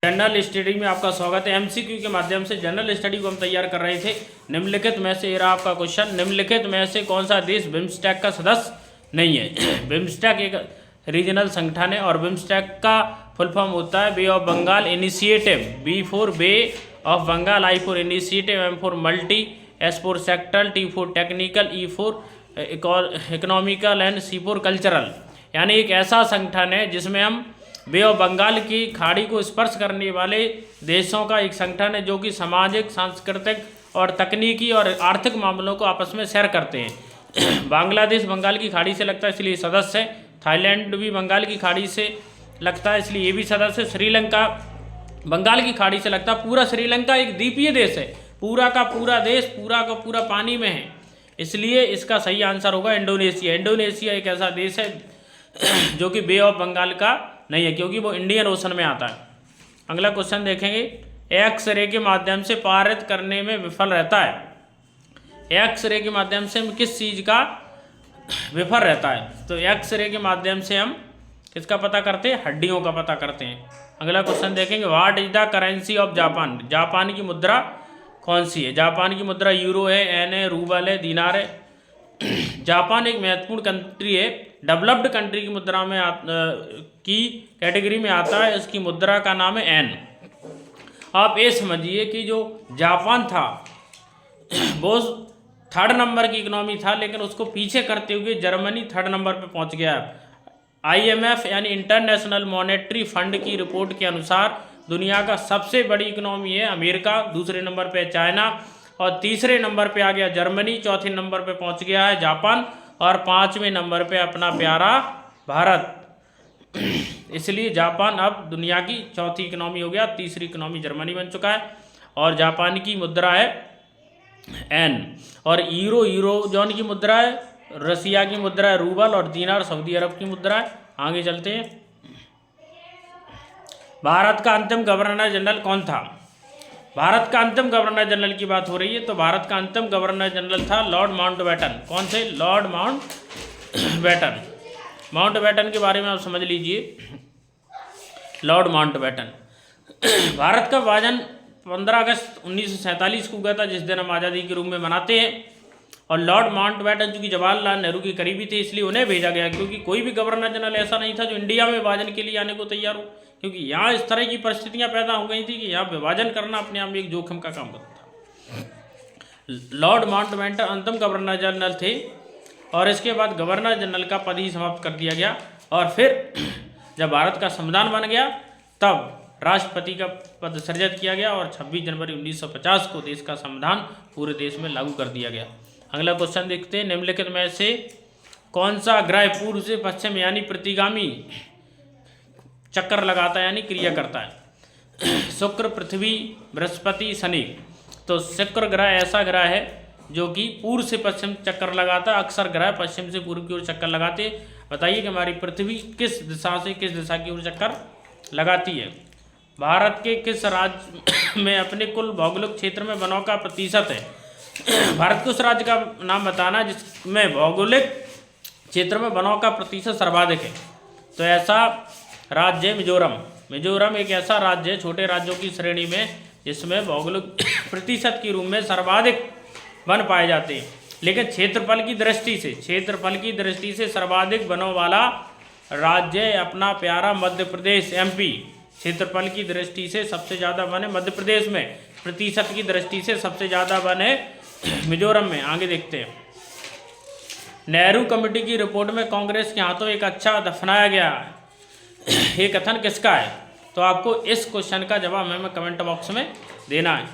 General study में आपका स्वागत है। एमसीक्यू के माध्यम से जनरल स्टडी को हम तैयार कर रहे थे। निम्नलिखित में से ये रहा आपका क्वेश्चन, निम्नलिखित में से कौन सा देश बिम्स्टेक का सदस्य नहीं है। बिम्स्टेक एक रीजनल संगठन है और बिम्स्टेक का फुल फॉर्म होता है bay of Bengal initiative. B for bay of Bengal, I for initiative, M for multi, S for sectoral, T for technical, E for economical and C for cultural. यानी एक ऐसा संगठन है जिसमें हम बे ऑफ बंगाल की खाड़ी को स्पर्श करने वाले देशों का एक संगठन है जो कि सामाजिक, सांस्कृतिक और तकनीकी और आर्थिक मामलों को आपस में शेयर करते हैं। बांग्लादेश बंगाल की खाड़ी से लगता है इसलिए सदस्य है। थाईलैंड भी बंगाल की खाड़ी से लगता है इसलिए ये भी सदस्य है। श्रीलंका बंगाल की खाड़ी से लगता है। पूरा श्रीलंका एक द्वीपीय देश है, पूरा का पूरा देश पूरा का पूरा पानी में है, इसलिए इसका सही आंसर होगा इंडोनेशिया। इंडोनेशिया एक ऐसा देश है जो कि बे ऑफ बंगाल का नहीं है क्योंकि वो इंडियन ओशन में आता है। अगला क्वेश्चन देखेंगे, एक्स रे के माध्यम से पारित करने में विफल रहता है। एक्स रे के माध्यम से हम किस चीज़ का विफल रहता है? तो एक्स रे के माध्यम से हम किसका पता करते हैं? हड्डियों का पता करते हैं। अगला क्वेश्चन देखेंगे, what is the currency of Japan? Japan की मुद्रा कौन सी है? जापान की मुद्रा यूरो है, एन है, रूबल है, दीनार है। जापान एक महत्वपूर्ण कंट्री है, डेवलप्ड कंट्री की मुद्रा में की कैटेगरी में आता है। इसकी मुद्रा का नाम है एन। आप ये समझिए कि जो जापान था वो 3rd नंबर की इकोनॉमी था, लेकिन उसको पीछे करते हुए जर्मनी 3rd नंबर पे पहुंच गया। IMF यानी इंटरनेशनल मॉनेटरी फंड की रिपोर्ट के अनुसार दुनिया का सबसे बड़ी इकोनॉमी है अमेरिका, दूसरे नंबर पे चाइना और तीसरे नंबर पे आ गया जर्मनी, चौथे नंबर पे पहुंच गया है जापान और 5वें नंबर पे अपना प्यारा भारत। इसलिए जापान अब दुनिया की चौथी इकोनॉमी हो गया, तीसरी इकोनॉमी जर्मनी बन चुका है और जापान की मुद्रा है एन। और यूरो जोन की मुद्रा है, रसिया की मुद्रा है रूबल और दीनार सऊदी अरब की मुद्रा है। आगे चलते हैं, भारत का अंतिम गवर्नर जनरल कौन था? भारत का अंतिम गवर्नर जनरल की बात हो रही है तो भारत का अंतिम गवर्नर जनरल था लॉर्ड माउंटबेटन। कौन से? Lord Mountbatten. माउंटबेटन के बारे में आप समझ लीजिए। Lord Mountbatten. भारत का विभाजन 15 अगस्त 1947 को हुआ था, जिस दिन हम आज़ादी के रूप में मनाते हैं। और लॉर्ड माउंटबेटन चूँकि जवाहरलाल नेहरू के करीबी थे इसलिए उन्हें भेजा गया, क्योंकि कोई भी गवर्नर जनरल ऐसा नहीं था जो इंडिया में विभाजन के लिए आने को तैयार हो, क्योंकि यहाँ इस तरह की परिस्थितियाँ पैदा हो गई थी कि यहाँ विभाजन करना अपने आप में एक जोखिम का काम होता था। लॉर्ड माउंटबेटन अंतिम गवर्नर जनरल थे और इसके बाद गवर्नर जनरल का पद ही समाप्त कर दिया गया। और फिर जब भारत का संविधान बन गया तब राष्ट्रपति का पद सृजित किया गया और 26 जनवरी 1950 को देश का संविधान पूरे देश में लागू कर दिया गया। अगला क्वेश्चन देखते हैं, निम्नलिखित में से कौन सा ग्रह पूर्व से पश्चिम यानी प्रतिगामी चक्कर लगाता है यानी क्रिया करता है? शुक्र, पृथ्वी, बृहस्पति, शनि। तो शुक्र ग्रह ऐसा ग्रह है जो कि पूर्व से पश्चिम चक्कर लगाता है। अक्सर ग्रह पश्चिम से पूर्व की ओर चक्कर लगाते। बताइए कि हमारी पृथ्वी किस दिशा से किस दिशा की ओर चक्कर लगाती है? भारत के किस राज्य में अपने कुल भौगोलिक क्षेत्र में वनों का प्रतिशत है? भारत के उस राज्य का नाम बताना जिसमें भौगोलिक क्षेत्र में वनों का प्रतिशत सर्वाधिक है। तो ऐसा राज्य है मिजोरम। मिजोरम एक ऐसा राज्य है छोटे राज्यों की श्रेणी में जिसमें भौगोलिक प्रतिशत के रूप में सर्वाधिक वन पाए जाते हैं। लेकिन क्षेत्रफल की दृष्टि से सर्वाधिक वनों वाला राज्य है अपना प्यारा मध्य प्रदेश, MP। क्षेत्रफल की दृष्टि से सबसे ज़्यादा वन है मध्य प्रदेश में, प्रतिशत की दृष्टि से सबसे ज़्यादा वन है मिजोरम में। आगे देखते हैं, नेहरू कमेटी की रिपोर्ट में कांग्रेस के हाथों एक अच्छा दफनाया गया है, ये कथन किसका है? तो आपको इस क्वेश्चन का जवाब हमें कमेंट बॉक्स में देना है।